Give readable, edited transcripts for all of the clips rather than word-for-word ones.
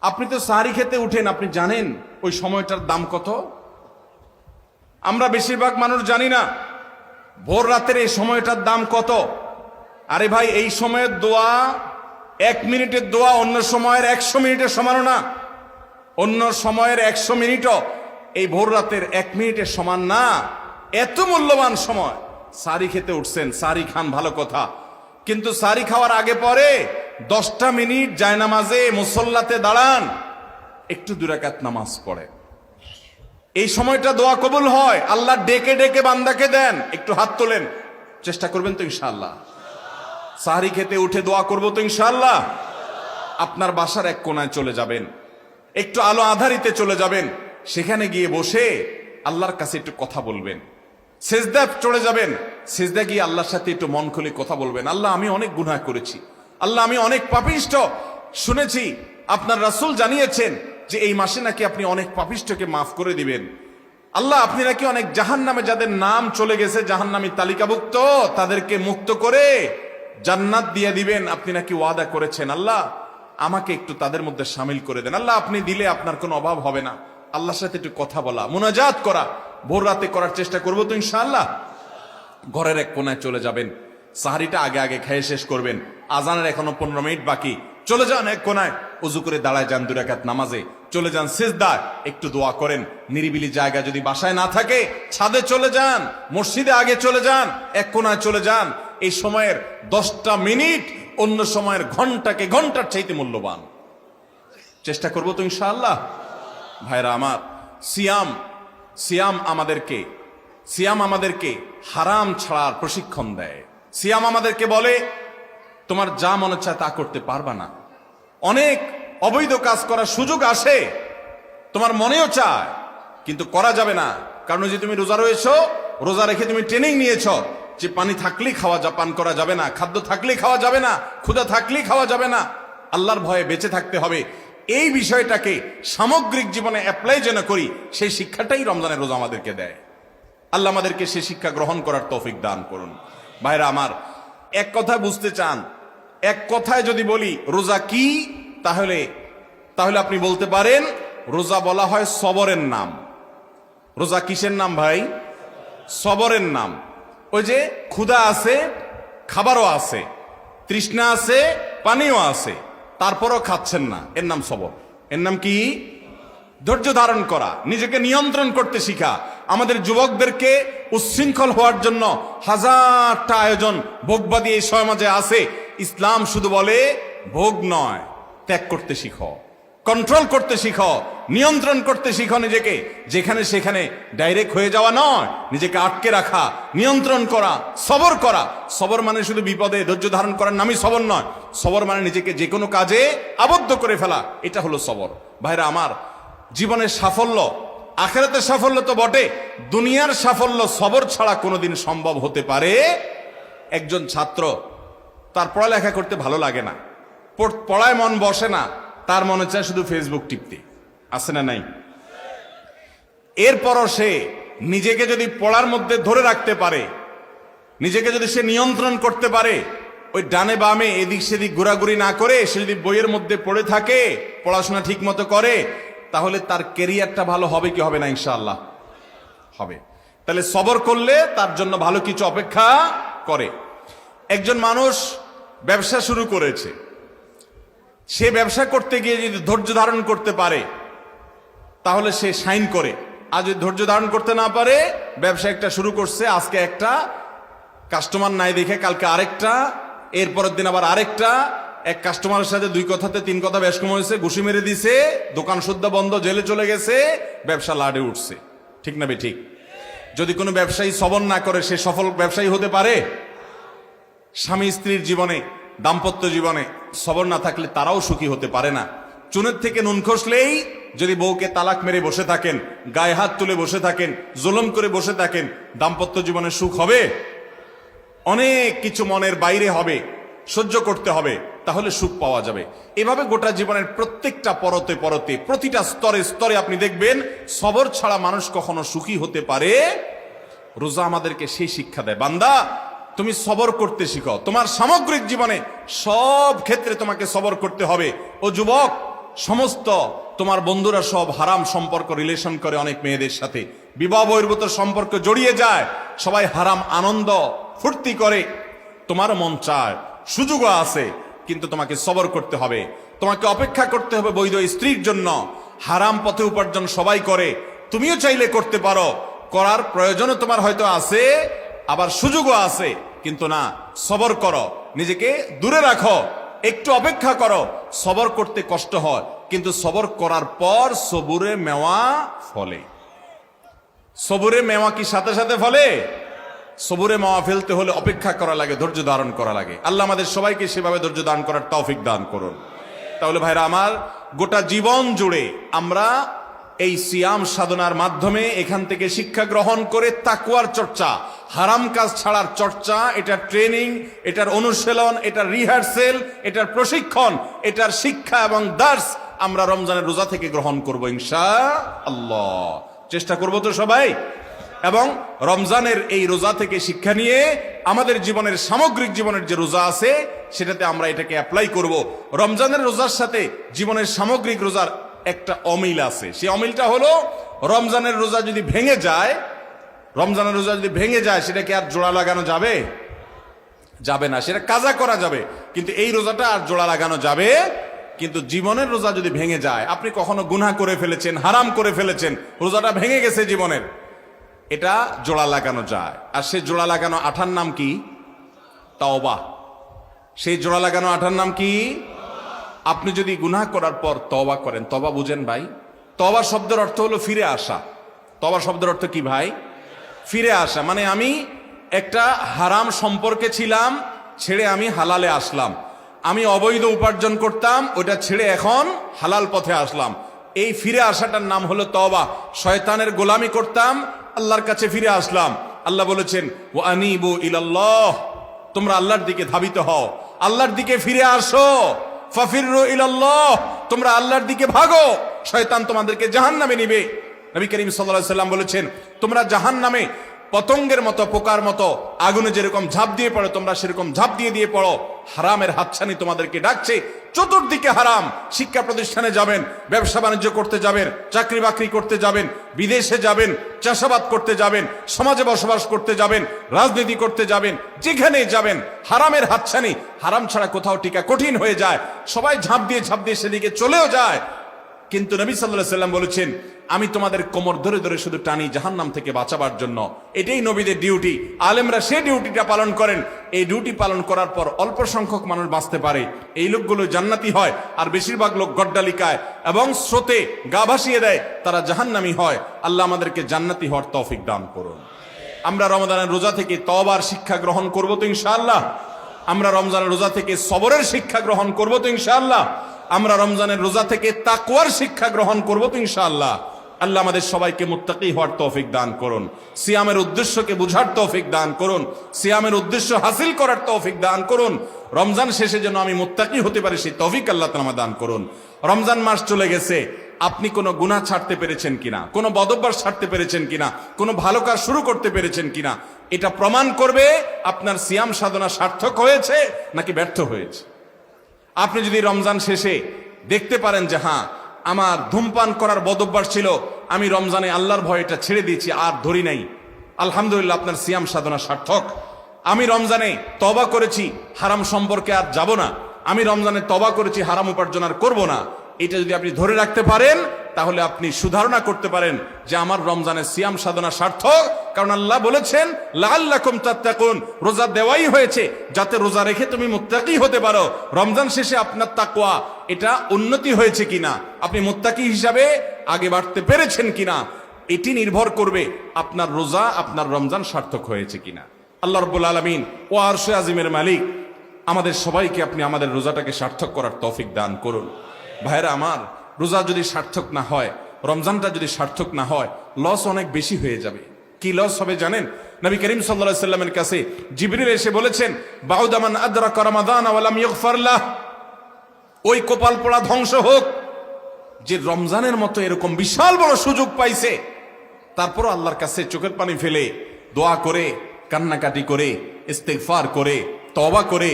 আপনি তো সাহারি খেতে উঠেন, আপনি জানেন ওই সময়টার দাম কত? আমরা বেশিরভাগ মানুষ জানি না ভোর রাতের এই সময়টার দাম কত। আরে ভাই, এই সময়ের দোয়া 1 মিনিটের দোয়া অন্য সময়ের 100 মিনিটের সমানও না। অন্য সময়ের 100 মিনিটও এই ভোর রাতের 1 মিনিটের সমান না। এত মূল্যবান সময়। সাহারি খেতে উঠছেন, সাহারি খান, ভালো কথা, কিন্তু সাহারি খাওয়ার আগে পরে 10টা মিনিট জায়নামাজে মুসল্লাতে দাঁড়ান, একটু 2 রাকাত নামাজ পড়ে। এই সময়টা দোয়া কবুল হয়। আল্লাহ ডেকে ডেকে বান্দাকে দেন। একটু হাত তোলেন, চেষ্টা করবেন তো ইনশাআল্লাহ? সাহারি খেতে উঠে দোয়া করবো তো ইনশাআল্লাহ? আপনার বাসার এক কোনায় চলে যাবেন, একটু আলো আধারিতে চলে যাবেন, সেখানে গিয়ে বসে আল্লাহর কাছে একটু কথা বলবেন। সেজদা চলে যাবেন, সেজদা গিয়ে আল্লাহর সাথে একটু মন খুলে কথা বলবেন। আল্লাহ, আমি অনেক গুনাহ করেছি, আল্লাহ আমি অনেক পাপিষ্ঠ। শুনেছি আপনার রাসূল জানিয়েছেন যে এই মাসে নাকি আপনি অনেক পাপিষ্ঠকে মাফ করে দিবেন। আল্লাহ, আপনি নাকি অনেক জাহান্নামে যাদের নাম চলে গেছে, জাহান্নামী তালিকাভুক্ত, তাদেরকে মুক্ত করে জান্নাত দিয়ে দিবেন, আপনি নাকি ওয়াদা করেছেন। আল্লাহ, আমাকে একটু তাদের মধ্যে শামিল করে দেন। আল্লাহ, আপনি দিলে আপনার কোনো অভাব হবে না। আল্লাহর সাথে একটু কথা বলা, মুনাজাত করা ভোর রাতে করার চেষ্টা করবো তো ইনশাআল্লাহ? ঘরের এক কোনায় চলে যাবেন, সাহারিটা আগে আগে খেয়ে শেষ করবেন, আজানের এখনো 15 মিনিট বাকি। চলে যান এক কোনায়, উজু করে দাঁড়ায় যান 2 রাকাত নামাজে, চলে যান সিজদায়, একটু দোয়া করেন। নিরিবিলি জায়গা যদি বাসায় না থাকে, ছাদে চলে যান, মসজিদে আগে চলে যান, এক কোনায় চলে যান। এই সময়ের 10টা মিনিট অন্য সময়ের ঘন্টাকে ঘন্টার চাইতে মূল্যবান। চেষ্টা করবো তো ইনশাআল্লাহ? ভাইরা আমার, সিয়াম আমাদেরকে হারাম ছাড়ার প্রশিক্ষণ দেয়। সিয়াম আমাদেরকে বলে তোমার যা মনে চায় তা করতে পারবা না। অনেক অবৈধ কাজ করার সুযোগ আসে, তোমার মনেও চায়, কিন্তু করা যাবে না। কারণ যে তুমি রোজা রয়েছো, রোজা রেখে তুমি ট্রেনিং নিয়েছ যে পানি থাকলেই পান করা যাবে না, খাদ্য থাকলেই খাওয়া যাবে না, ক্ষুধা থাকলেই খাওয়া যাবে না, আল্লাহর ভয়ে বেঁচে থাকতে হবে। এই বিষয়টাকে সামগ্রিক জীবনে অ্যাপ্লাই যেন করি, সেই শিক্ষাটাই রমজানের রোজা আমাদেরকে দেয়। আল্লাহ আমাদেরকে সেই শিক্ষা গ্রহণ করার তৌফিক দান করুন। ভাইরা আমার, এক কথা বুঝতে চান, এক কথায় যদি বলি রোজা কি, তাহলে আপনি বলতে পারেন রোজা বলা হয় সবরের নাম। রোজা কিসের নাম ভাই? সবরের নাম। ওই যে ক্ষুধা আছে, খাবারও আছে, তৃষ্ণা আছে, পানিও আছে, তারপরও খাচ্ছেন না, এর নাম সবর। এর নাম কি? ধৈর্য ধারণ করা, নিজেকে নিয়ন্ত্রণ করতে শিখা। আমাদের যুবকদেরকে উচ্ছৃঙ্খল হওয়ার জন্য হাজারটা আয়োজন ভোগবাদী এই সমাজে আছে। ইসলাম শুধু বলে ভোগ নয়, ত্যাগ করতে শিখো, কন্ট্রোল করতে শিখো, নিয়ন্ত্রণ করতে শিখো নিজেকে। যেখানে সেখানে ডাইরেক্ট হয়ে যাওয়া নয়, নিজেকে আটকে রাখা, নিয়ন্ত্রণ করা, সবর করা। সবর মানে শুধু বিপদে ধৈর্য ধারণ করার নামই সবর নয়। সবর মানে নিজেকে যে কোনো কাজে আবদ্ধ করে ফেলা, এটা হলো সবর। ভাইরা আমার, জীবনের সাফল্য, আখিরাতের সাফল্য তো বটে, দুনিয়ার সাফল্য সবর ছাড়া কোনোদিন সম্ভব হতে পারে? একজন ছাত্র, তার পড়ালেখা করতে ভালো লাগে না, পড়ায় মন বসে না, তার মনে চায় শুধু ফেসবুক টিপতে, আছে না নাই? এরপরও সে নিজেকে যদি পড়ার মধ্যে ধরে রাখতে পারে, নিজেকে যদি সে নিয়ন্ত্রণ করতে পারে, ওই ডানে বামে এদিক সেদিক ঘোরাঘুরি না করে সে যদি বইয়ের মধ্যে পড়ে থাকে, পড়াশোনা ঠিক মতো করে, তাহলে তার ক্যারিয়ারটা ভালো হবে কি হবে না? ইনশাআল্লাহ হবে। তাহলে সবর করলে তার জন্য ভালো কিছু অপেক্ষা করে। একজন মানুষ ব্যবসা শুরু করেছে, সে ব্যবসা করতে গিয়ে যদি ধৈর্য ধারণ করতে পারে, তাহলে সে শাইন করে। আর যদি ধৈর্য ধারণ করতে না পারে, ব্যবসা একটা শুরু করছে, আজকে একটা কাস্টমার নাই দেখে কালকে আরেকটা, এরপরের দিন আবার আরেকটা, এক কাস্টমারের সাথে 2 কথাতে 3 কথা বেশ কম হয়েছে, ঘুষি মেরে দিছে, দোকান শুদ্ধ বন্ধ, জেলে চলে গেছে, ব্যবসা লাডে উঠছে। ঠিক না বে ঠিক? যদি কোনো ব্যবসায়ী সবর না করে, সে সফল ব্যবসায়ী হতে পারে? স্বামী স্ত্রীর জীবনে, দাম্পত্য জীবনে সবর না থাকলে তারাও সুখী হতে পারে না। চুনের থেকে নুন খসলেই যদি বউকে তালাক মেরে বসে থাকেন, গায়ে হাত তুলে বসে থাকেন, জুলুম করে বসে থাকেন, দাম্পত্য জীবনে সুখ হবে? অনেক কিছু মনের বাইরে হবে, সহ্য করতে হবে, তাহলে সুখ পাওয়া যাবে। এভাবে গোটা জীবনের প্রত্যেকটা পরতে পরতে, প্রতিটা স্তরে স্তরে আপনি দেখবেন সবর ছাড়া মানুষ কখনো সুখী হতে পারে? রোজা আমাদেরকে সেই শিক্ষা দেয়, বান্দা তুমি সবর করতে শিখো। তোমার সামগ্রিক জীবনে সব ক্ষেত্রে তোমাকে সবর করতে হবে। ও যুবক, সমস্ত তোমার বন্ধুরা সব হারাম সম্পর্ক রিলেশন করে অনেক মেয়েদের সাথে, বিবাহ বহির্ভূত সম্পর্ক জড়িয়ে যায়, সবাই হারাম আনন্দ ফুর্তি করে। তোমার মন চায়, সুযোগও আছে, কিন্তু তোমাকে সবর করতে হবে, তোমাকে অপেক্ষা করতে হবে বৈধ স্ত্রীর জন্য। হারাম পথে উপার্জন সবাই করে, তুমিও চাইলে করতে পারো, করার প্রয়োজনও তোমার হয়তো আছে, আবার সুযোগও আছে, কিন্তু না, সবর করো, নিজেকে দূরে রাখো, একটু অপেক্ষা করো। সবর করতে কষ্ট হয়, কিন্তু সবর করার পর সবুরে মেওয়া ফলে। সবুরে মেওয়া কি সাথে সাথে ফলে? সবুরে মেওয়া ফেলতে হলে অপেক্ষা করা লাগে, ধৈর্য ধারণ করা লাগে। আল্লাহ আমাদের সবাইকে সেভাবে ধৈর্য দান করার তৌফিক দান করুন। তাহলে ভাইরা আমার, গোটা জীবন জুড়ে আমরা এই সিয়াম সাধনার মাধ্যমে এখান থেকে শিক্ষা গ্রহণ করে তাকওয়ার চর্চা, হারাম কাজ ছাড়ার চর্চা, এটার ট্রেনিং, এটার অনুশীলন, এটার রিহার্সেল, এটার প্রশিক্ষণ, এটার শিক্ষা এবং দার্স আমরা রমজানের রোজা থেকে গ্রহণ করব ইনশাআল্লাহ। চেষ্টা করব তো সবাই? এবং রমজানের এই রোজা থেকে শিক্ষা নিয়ে আমাদের জীবনের সামগ্রিক জীবনের যে রোজা আছে সেটাতে আমরা এটাকে অ্যাপ্লাই করব। রমজানের রোজার সাথে জীবনের সামগ্রিক রোজার একটা অমিল আছে। সেই অমিলটা হলো, রমজানের রোজা যদি ভেঙে যায়, রমজানের রোজা যদি ভেঙে যায়, সেটাকে আর জোড়া লাগানো যাবে? যাবে না, সেটা কাজা করা যাবে, কিন্তু এই রোজাটা আর জোড়া লাগানো যাবে। কিন্তু জীবনের রোজা যদি ভেঙে যায়, আপনি কখনো গুনাহ করে ফেলেছেন, হারাম করে ফেলেছেন, রোজাটা ভেঙে গেছে জীবনের, এটা জোড়া লাগানো যায়। আর সে জোড়া লাগানো আঠার নাম কি? তওবা। সেই জোড়া লাগানো আঠার নাম কি? আপনি যদি গুনাহ করার পর তওবা করেন, তওবা বুঝেন ভাই? তওবা শব্দের অর্থ হলো ফিরে আসা। তওবা শব্দের অর্থ কি ভাই? ফিরে আসা। মানে আমি একটা হারাম সম্পর্কে ছিলাম, ছেড়ে আমি হালালে আসলাম। আমি অবৈধ উপার্জন করতাম, ওটা ছেড়ে এখন হালাল পথে আসলাম। এই ফিরে আসাটার নাম হলো তওবা। শয়তানের গোলামি করতাম, আল্লাহর কাছে ফিরে আসলাম। আল্লাহ বলেছেন, ওয়া আনিবু ইলাল্লাহ, তোমরা আল্লাহর দিকে ধাবিত হও, আল্লাহর দিকে ফিরে আসো। ফাফিরু ইলাল্লাহ, তোমরা আল্লাহর দিকে ভাগো, শয়তান তোমাদেরকে জাহান্নামে নিবে। নবী করিম সাল্লাল্লাহু আলাইহি ওয়াসাল্লাম বলেছেন, তোমরা জাহান্নামে পতঙ্গের মতো, পোকার মতো আগুনে যেরকম ঝাঁপ দিয়ে পড়ো, তোমরা সেরকম ঝাঁপ দিয়ে পড়ো। হারামের হাতছানি তোমাদেরকে ডাকছে, চতুর্দিকে হারাম। শিক্ষা প্রতিষ্ঠানে যাবেন, ব্যবসা বাণিজ্য করতে যাবেন, চাকরি বাকরি করতে যাবেন, বিদেশে যাবেন, চাষাবাদ করতে যাবেন, সমাজে বসবাস করতে যাবেন, রাজনীতি করতে যাবেন, যেখানে যাবেন হারামের হাতছানি। হারাম ছাড়া কোথাও টিকা কঠিন হয়ে যায়, সবাই ঝাঁপ দিয়ে সেদিকে চলেও যায়। কিন্তু নবী সাল্লাল্লাহু আলাইহি ওয়াসাল্লাম বলেছেন, আমি তোমাদের কোমর ধরে ধরে শুধু টানি জাহান্নাম থেকে বাঁচাবার জন্য। এটাই নবীদের ডিউটি। আলেমরা সেই ডিউটিটা পালন করেন। এই ডিউটি পালন করার পর অল্প সংখ্যক মানুষ বাঁচতে পারে, এই লোকগুলো জান্নাতি হয়। আর বেশিরভাগ লোক গড্ডালিকায় এবং স্রোতে গা ভাসিয়ে দেয়, তারা জাহান্নামী হয়। আল্লাহ আমাদেরকে জান্নাতি হওয়ার তৌফিক দান করুন। আমরা রমজানের রোজা থেকে তওবার শিক্ষা গ্রহণ করব তো ইনশাআল্লাহ? আমরা রমজানের রোজা থেকে সবরের শিক্ষা গ্রহণ করব তো ইনশাআল্লাহ? আমরা রমজানের রোজা থেকে তাকওয়ার শিক্ষা গ্রহণ করব তো ইনশাআল্লাহ? আল্লাহ আমাদের সবাইকে মুত্তাকি হওয়ার তৌফিক দান করুন, সিয়ামের উদ্দেশ্যকে বুঝার তৌফিক দান করুন, সিয়ামের উদ্দেশ্য হাসিল করার তৌফিক দান করুন। রমজান শেষে যেন আমি মুত্তাকি হতে পারি, সেই তৌফিক আল্লাহ তাআলা দান করুন। রমজান মাস চলে গেছে, আপনি কোনো গুনাহ ছাড়তে পেরেছেন কিনা, কোনো বদঅভ্যাস ছাড়তে পেরেছেন কিনা, কোনো ভালো কাজ শুরু করতে পেরেছেন কিনা, এটা প্রমাণ করবে আপনার সিয়াম সাধনা সার্থক হয়েছে নাকি ব্যর্থ হয়েছে। আপনি যদি রমজান শেষে দেখতে পারেন যে হ্যাঁ, আমার ধূমপান করার বদঅভ্যাস ছিল, আমি রমজানে আল্লাহর ভয়ে এটা ছেড়ে দিয়েছি, আর ধরি নাই, আলহামদুলিল্লাহ, আপনার সিয়াম সাধনা সার্থক। আমি রমজানে তওবা করেছি, হারাম সম্পর্কে আর যাব না, আমি রমজানে তওবা করেছি, হারাম উপার্জন আর করব না, এটা যদি আপনি ধরে রাখতে পারেন, তাহলে আপনি সুধারণা করতে পারেন যে আমার রমজানের সিয়াম সাধনা সার্থক। কারণ আল্লাহ বলেছেন, লাআল্লাকুম তাত্তাকুন, রোজা দেওয়াই হয়েছে যাতে রোজা রেখে তুমি মুত্তাকি হতে পারো। রমজান শেষে আপনার তাকওয়া এটা উন্নতি হয়েছে কিনা, আপনি মুত্তাকি হিসাবে আগে বাড়তে পেরেছেন কিনা, এটি নির্ভর করবে আপনার রোজা, আপনার রমজান সার্থক হয়েছে কিনা। আল্লাহ রাব্বুল আলামিন ও আরশে আজিমের মালিক আমাদের সবাইকে আপনি আমাদের রোজাটাকে সার্থক করার তৌফিক দান করুন। ভাইরা আমার, রোজা যদি সার্থক না হয়, রমজানটা যদি সার্থক না হয়, লস অনেক বেশি হয়ে যাবে। কি লস হবে জানেন? নবী করিম সাল্লাল্লাহু আলাইহি সাল্লামের কাছে জিবরিল এসে বলেছেন, বাউদা মান আদরাকা রমাদান ওয়া লাম ইগফার লাহ, ওই কপাল পোড়া ধ্বংস হোক যে রমজানের মতো এরকম বিশাল বড় সুযোগ পাইছে, তারপর আল্লাহর কাছে চোখের পানি ফেলে দোয়া করে, কান্নাকাটি করে, ইস্তেগফার করে, তওবা করে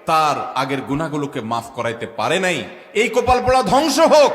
তার আগের গুনাহগুলোকে মাফ করাইতে পারে নাই। এই কপাল পোড়া ধ্বংস হোক।